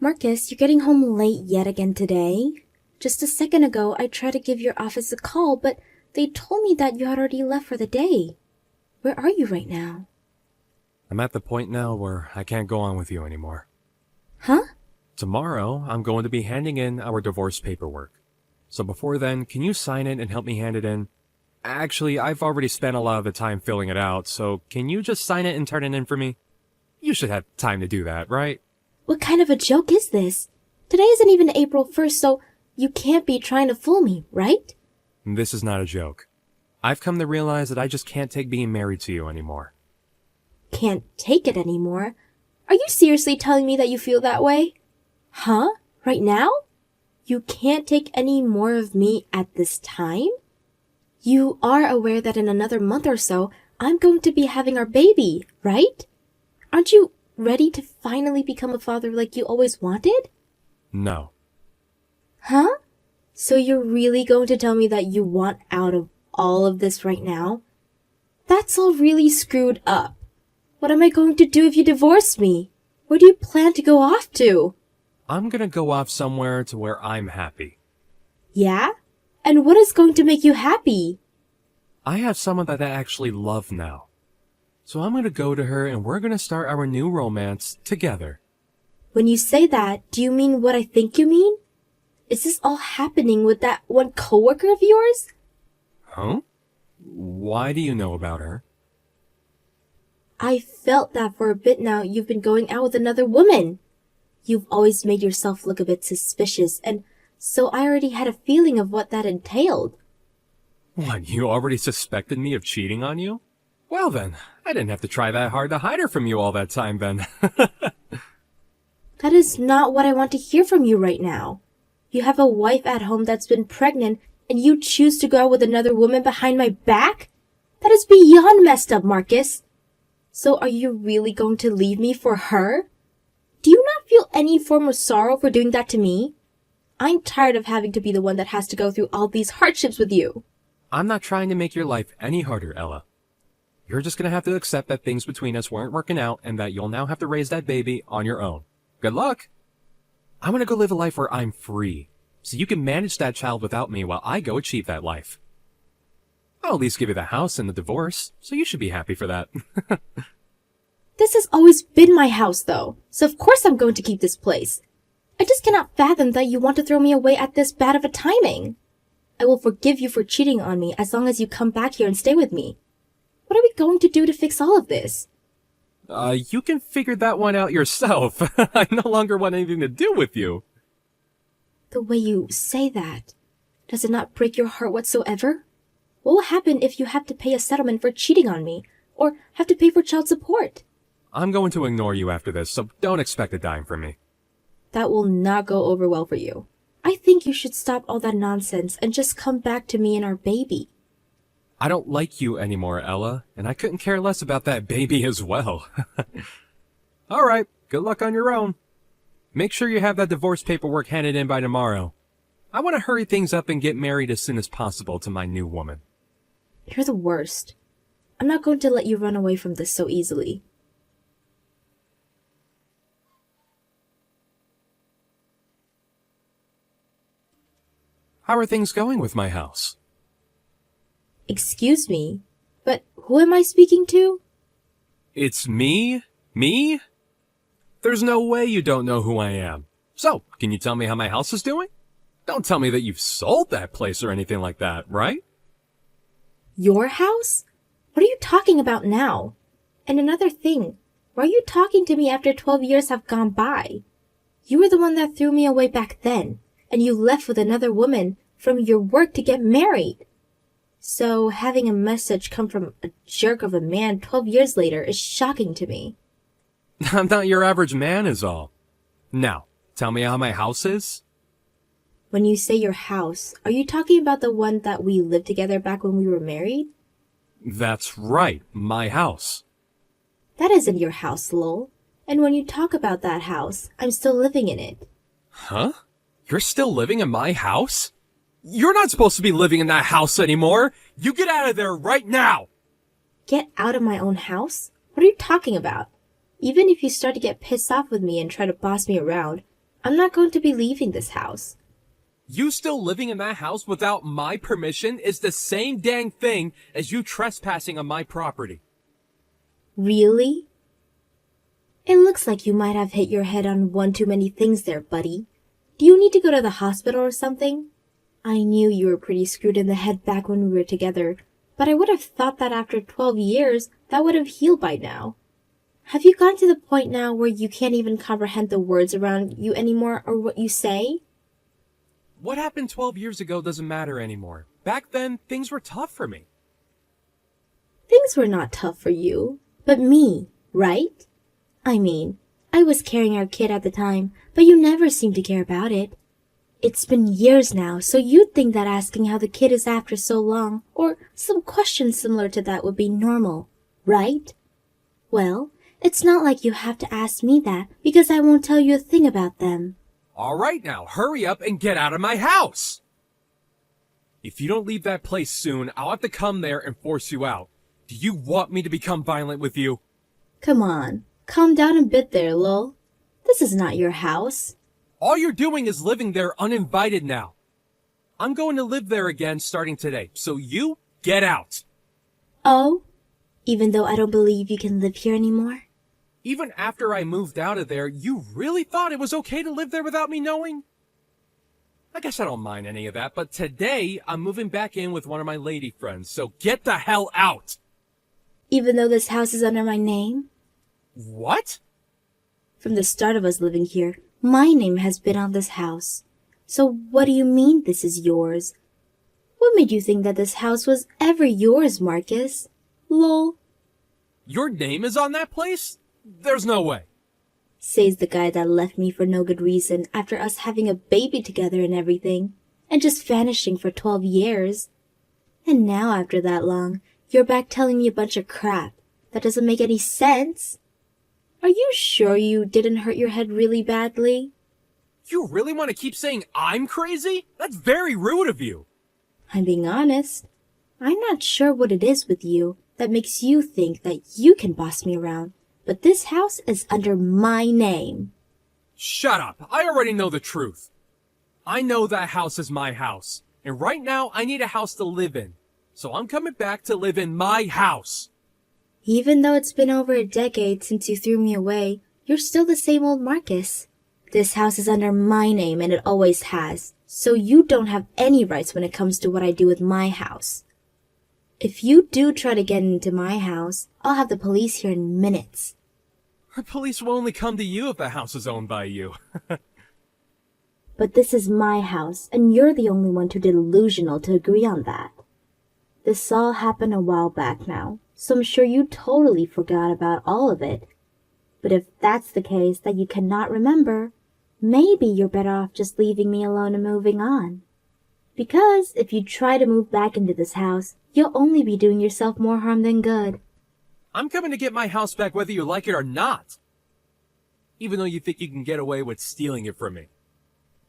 Marcus, you're getting home late yet again today. Just a second ago, I tried to give your office a call, but they told me that you had already left for the day. Where are you right now? I'm at the point now where I can't go on with you anymore. Huh? Tomorrow, I'm going to be handing in our divorce paperwork. So before then, can you sign it and help me hand it in? Actually, I've already spent a lot of the time filling it out, so can you just sign it and turn it in for me? You should have time to do that, right? What kind of a joke is this? Today isn't even April 1st, so you can't be trying to fool me, right? This is not a joke. I've come to realize that I just can't take being married to you anymore. Can't take it anymore? Are you seriously telling me that you feel that way? Huh? Right now? You can't take any more of me at this time? You are aware that in another month or so, I'm going to be having our baby, right? Aren't you ready to finally become a father like you always wanted? No. Huh? So you're really going to tell me that you want out of all of this right now? That's all really screwed up. What am I going to do if you divorce me? Where do you plan to go off to? I'm gonna go off somewhere to where I'm happy. Yeah? And what is going to make you happy? I have someone that I actually love now. So I'm gonna go to her and we're gonna start our new romance together. When you say that, do you mean what I think you mean? Is this all happening with that one coworker of yours? Huh? Why do you know about her? I felt that for a bit now you've been going out with another woman. You've always made yourself look a bit suspicious, and so I already had a feeling of what that entailed. What, you already suspected me of cheating on you? Well then, I didn't have to try that hard to hide her from you all that time then. That is not what I want to hear from you right now. You have a wife at home that's been pregnant, and you choose to go out with another woman behind my back? That is beyond messed up, Marcus. So are you really going to leave me for her? Do you not feel any form of sorrow for doing that to me? I'm tired of having to be the one that has to go through all these hardships with you. I'm not trying to make your life any harder, Ella. You're just gonna have to accept that things between us weren't working out and that you'll now have to raise that baby on your own. Good luck! I'm gonna go live a life where I'm free, so you can manage that child without me while I go achieve that life. I'll at least give you the house and the divorce, so you should be happy for that. This has always been my house, though, so of course I'm going to keep this place. I just cannot fathom that you want to throw me away at this bad of a timing. I will forgive you for cheating on me as long as you come back here and stay with me. What are we going to do to fix all of this? You can figure that one out yourself. I no longer want anything to do with you. The way you say that, does it not break your heart whatsoever? What will happen if you have to pay a settlement for cheating on me, or have to pay for child support? I'm going to ignore you after this, so don't expect a dime from me. That will not go over well for you. I think you should stop all that nonsense and just come back to me and our baby. I don't like you anymore, Ella, and I couldn't care less about that baby as well. Alright, good luck on your own. Make sure you have that divorce paperwork handed in by tomorrow. I want to hurry things up and get married as soon as possible to my new woman. You're the worst. I'm not going to let you run away from this so easily. How are things going with my house? Excuse me, but who am I speaking to? It's me? Me? There's no way you don't know who I am. So, can you tell me how my house is doing? Don't tell me that you've sold that place or anything like that, right? Your house? What are you talking about now? And another thing, why are you talking to me after 12 years have gone by? You were the one that threw me away back then, and you left with another woman from your work to get married. So having a message come from a jerk of a man 12 years later is shocking to me. I'm not your average man is all. Now, tell me how my house is? When you say your house, are you talking about the one that we lived together back when we were married? That's right, my house. That isn't your house, lol. And when you talk about that house, I'm still living in it. Huh? You're still living in my house? You're not supposed to be living in that house anymore! You get out of there right now! Get out of my own house? What are you talking about? Even if you start to get pissed off with me and try to boss me around, I'm not going to be leaving this house. You still living in that house without my permission is the same dang thing as you trespassing on my property. Really? It looks like you might have hit your head on one too many things there, buddy. Do you need to go to the hospital or something? I knew you were pretty screwed in the head back when we were together, but I would have thought that after 12 years, that would have healed by now. Have you gotten to the point now where you can't even comprehend the words around you anymore or what you say? What happened 12 years ago doesn't matter anymore. Back then, things were tough for me. Things were not tough for you, but me, right? I mean, I was carrying our kid at the time, but you never seemed to care about it. It's been years now, so you'd think that asking how the kid is after so long, or some question similar to that would be normal, right? Well, it's not like you have to ask me that, because I won't tell you a thing about them. All right now, hurry up and get out of my house! If you don't leave that place soon, I'll have to come there and force you out. Do you want me to become violent with you? Come on, calm down a bit there, lol. This is not your house. All you're doing is living there uninvited now. I'm going to live there again starting today, so you get out. Oh? Even though I don't believe you can live here anymore? Even after I moved out of there, you really thought it was okay to live there without me knowing? I guess I don't mind any of that, but today I'm moving back in with one of my lady friends, so get the hell out! Even though this house is under my name? What? From the start of us living here, my name has been on this house. So what do you mean this is yours? What made you think that this house was ever yours, Marcus? Lol. Your name is on that place? There's no way. Says the guy that left me for no good reason after us having a baby together and everything, and just vanishing for 12 years. And now after that long, you're back telling me a bunch of crap. That doesn't make any sense. Are you sure you didn't hurt your head really badly? You really want to keep saying I'm crazy? That's very rude of you. I'm being honest. I'm not sure what it is with you that makes you think that you can boss me around, but this house is under my name. Shut up. I already know the truth. I know that house is my house, and right now I need a house to live in. So I'm coming back to live in my house. Even though it's been over a decade since you threw me away, you're still the same old Marcus. This house is under my name and it always has, so you don't have any rights when it comes to what I do with my house. If you do try to get into my house, I'll have the police here in minutes. The police will only come to you if the house is owned by you. But this is my house, and you're the only one too delusional to agree on that. This all happened a while back now, so I'm sure you totally forgot about all of it. But if that's the case that you cannot remember, maybe you're better off just leaving me alone and moving on. Because if you try to move back into this house, you'll only be doing yourself more harm than good. I'm coming to get my house back whether you like it or not. Even though you think you can get away with stealing it from me.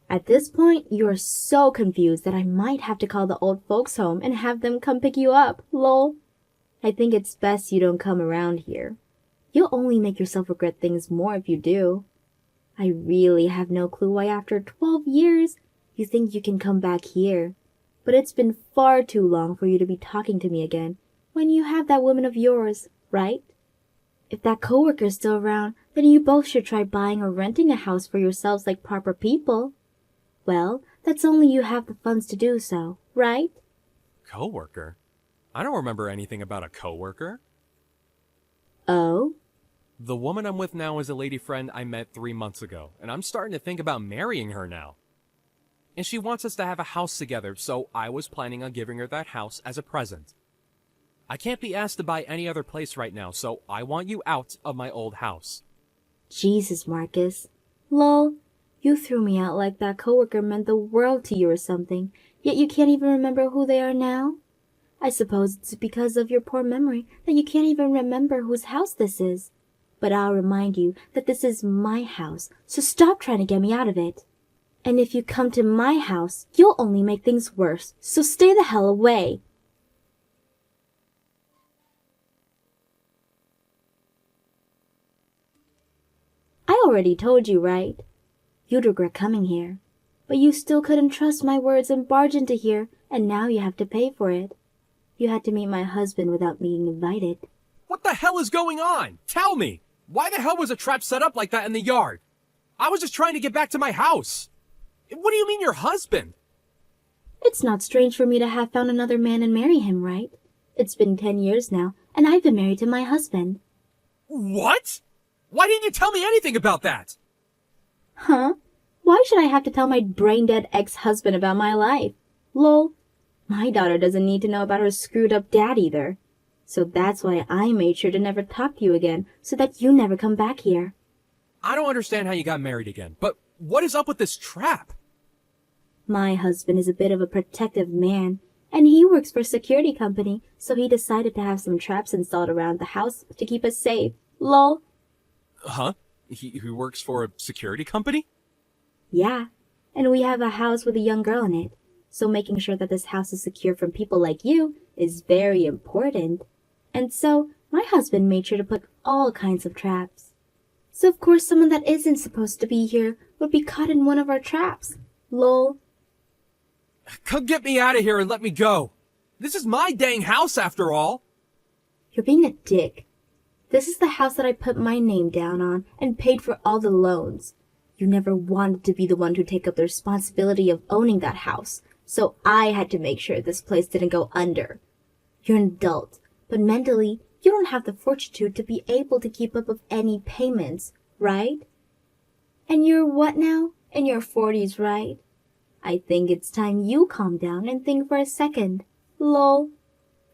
At this point, you are so confused that I might have to call the old folks home and have them come pick you up, lol. I think it's best you don't come around here. You'll only make yourself regret things more if you do. I really have no clue why after 12 years you think you can come back here. But it's been far too long for you to be talking to me again when you have that woman of yours, right? If that coworker's still around, then you both should try buying or renting a house for yourselves like proper people. Well, that's only you have the funds to do so, right? Coworker? I don't remember anything about a coworker. Oh? The woman I'm with now is a lady friend I met 3 months ago, and I'm starting to think about marrying her now. And she wants us to have a house together, so I was planning on giving her that house as a present. I can't be asked to buy any other place right now, so I want you out of my old house. Jesus, Marcus. Lol, you threw me out like that coworker meant the world to you or something, yet you can't even remember who they are now? I suppose it's because of your poor memory that you can't even remember whose house this is. But I'll remind you that this is my house, so stop trying to get me out of it. And if you come to my house, you'll only make things worse, so stay the hell away. I already told you, right? you'd regret coming here. But you still couldn't trust my words and barge into here, and now you have to pay for it. You had to meet my husband without being invited. What the hell is going on? Tell me! Why the hell was a trap set up like that in the yard? I was just trying to get back to my house. What do you mean your husband? It's not strange for me to have found another man and marry him, right? It's been 10 years now, and I've been married to my husband. What? Why didn't you tell me anything about that? Huh? Why should I have to tell my brain-dead ex-husband about my life? Lol. My daughter doesn't need to know about her screwed-up dad either. So that's why I made sure to never talk to you again, so that you never come back here. I don't understand how you got married again, but what is up with this trap? My husband is a bit of a protective man, and he works for a security company, so he decided to have some traps installed around the house to keep us safe. Lol. Huh? He works for a security company? Yeah, and we have a house with a young girl in it, so making sure that this house is secure from people like you is very important. And so, my husband made sure to put all kinds of traps. So of course someone that isn't supposed to be here would be caught in one of our traps. Lol. Come get me out of here and let me go. This is my dang house after all. You're being a dick. This is the house that I put my name down on and paid for all the loans. You never wanted to be the one to take up the responsibility of owning that house, so I had to make sure this place didn't go under. You're an adult, but mentally, you don't have the fortitude to be able to keep up with any payments, right? And you're what now? In your 40s, right? I think it's time you calm down and think for a second. Lol.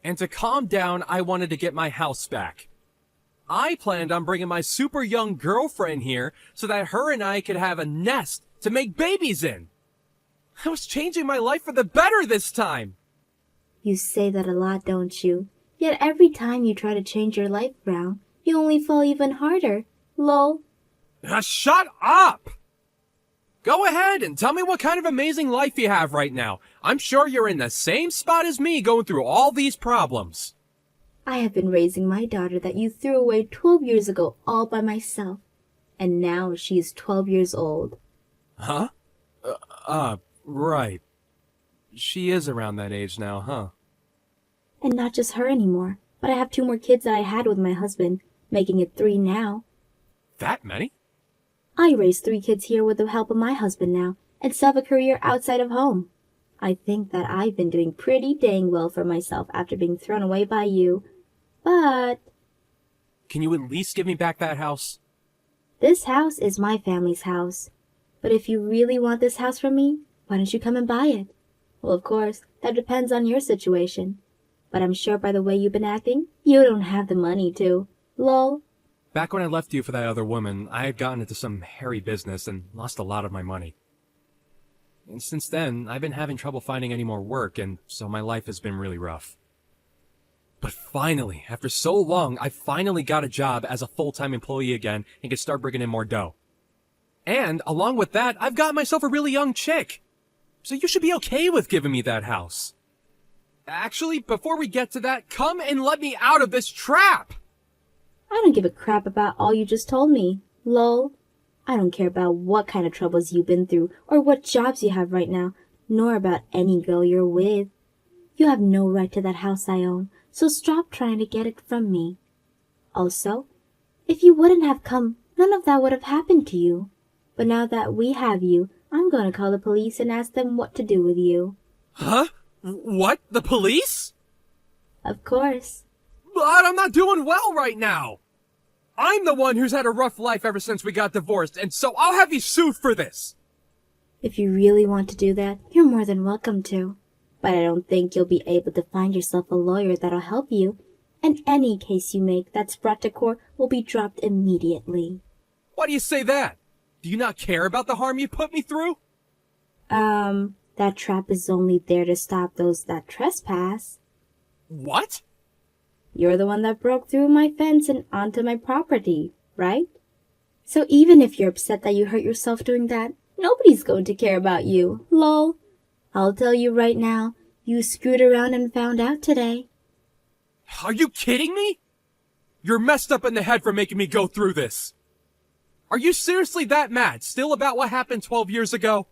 And to calm down, I wanted to get my house back. I planned on bringing my super young girlfriend here so that her and I could have a nest to make babies in. I was changing my life for the better this time. You say that a lot, don't you? Yet every time you try to change your life around, you only fall even harder. Lol. Shut up! Go ahead and tell me what kind of amazing life you have right now. I'm sure you're in the same spot as me going through all these problems. I have been raising my daughter that you threw away 12 years ago all by myself. And now she is 12 years old. Huh? Right. She is around that age now, huh? And not just her anymore, but I have 2 more kids that I had with my husband, making it 3 now. That many? I raised 3 kids here with the help of my husband now, and still have a career outside of home. I think that I've been doing pretty dang well for myself after being thrown away by you. But Can you at least give me back that house? this house is my family's house. But if you really want this house from me, why don't you come and buy it? Well, of course, that depends on your situation. But I'm sure by the way you've been acting, you don't have the money to. Lol. Back when I left you for that other woman, I had gotten into some hairy business and lost a lot of my money. And since then, I've been having trouble finding any more work, and so my life has been really rough. But finally, after so long, I finally got a job as a full-time employee again and can start bringing in more dough. And, along with that, I've got myself a really young chick. So you should be okay with giving me that house. Actually, before we get to that, come and let me out of this trap! I don't give a crap about all you just told me. Lol. I don't care about what kind of troubles you've been through or what jobs you have right now, nor about any girl you're with. You have no right to that house I own, so stop trying to get it from me. Also, if you wouldn't have come, none of that would have happened to you. But now that we have you, I'm going to call the police and ask them what to do with you. Huh? What? The police? Of course. But I'm not doing well right now. I'm the one who's had a rough life ever since we got divorced, and so I'll have you sued for this. If you really want to do that, you're more than welcome to. But I don't think you'll be able to find yourself a lawyer that'll help you, and any case you make that's brought to court will be dropped immediately. Why do you say that? Do you not care about the harm you put me through? That trap is only there to stop those that trespass. What? You're the one that broke through my fence and onto my property, right? So even if you're upset that you hurt yourself doing that, nobody's going to care about you. Lol. I'll tell you right now, you screwed around and found out today. Are you kidding me? You're messed up in the head for making me go through this. Are you seriously that mad still about what happened 12 years ago?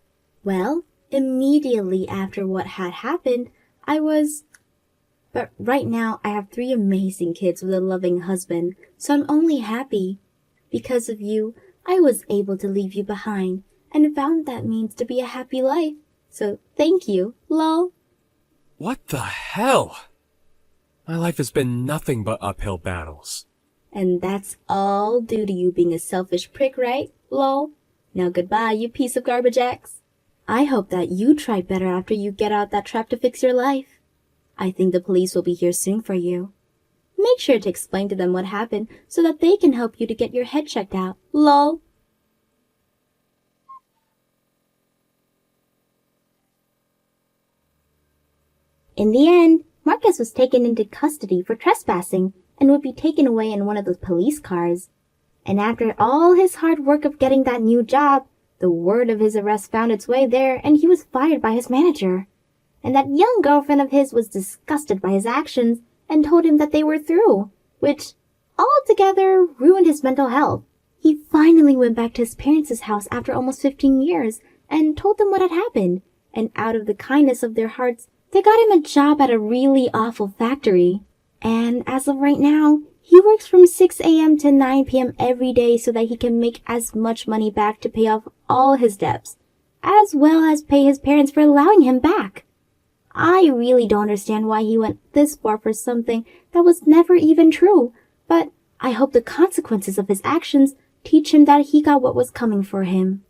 Well, immediately after what had happened, I was... But right now, I have 3 amazing kids with a loving husband, so I'm only happy. Because of you, I was able to leave you behind, and found that means to be a happy life. So thank you, lol. What the hell? My life has been nothing but uphill battles. And that's all due to you being a selfish prick, right? Lol. Now goodbye, you piece of garbage X. I hope that you try better after you get out that trap to fix your life. I think the police will be here soon for you. Make sure to explain to them what happened so that they can help you to get your head checked out. Lol. In the end, Marcus was taken into custody for trespassing and would be taken away in one of the police cars. And after all his hard work of getting that new job, the word of his arrest found its way there and he was fired by his manager. And that young girlfriend of his was disgusted by his actions and told him that they were through, which altogether ruined his mental health. He finally went back to his parents' house after almost 15 years and told them what had happened, and out of the kindness of their hearts, they got him a job at a really awful factory. And as of right now, he works from 6 a.m. to 9 p.m. every day so that he can make as much money back to pay off all his debts, as well as pay his parents for allowing him back. I really don't understand why he went this far for something that was never even true, but I hope the consequences of his actions teach him that he got what was coming for him.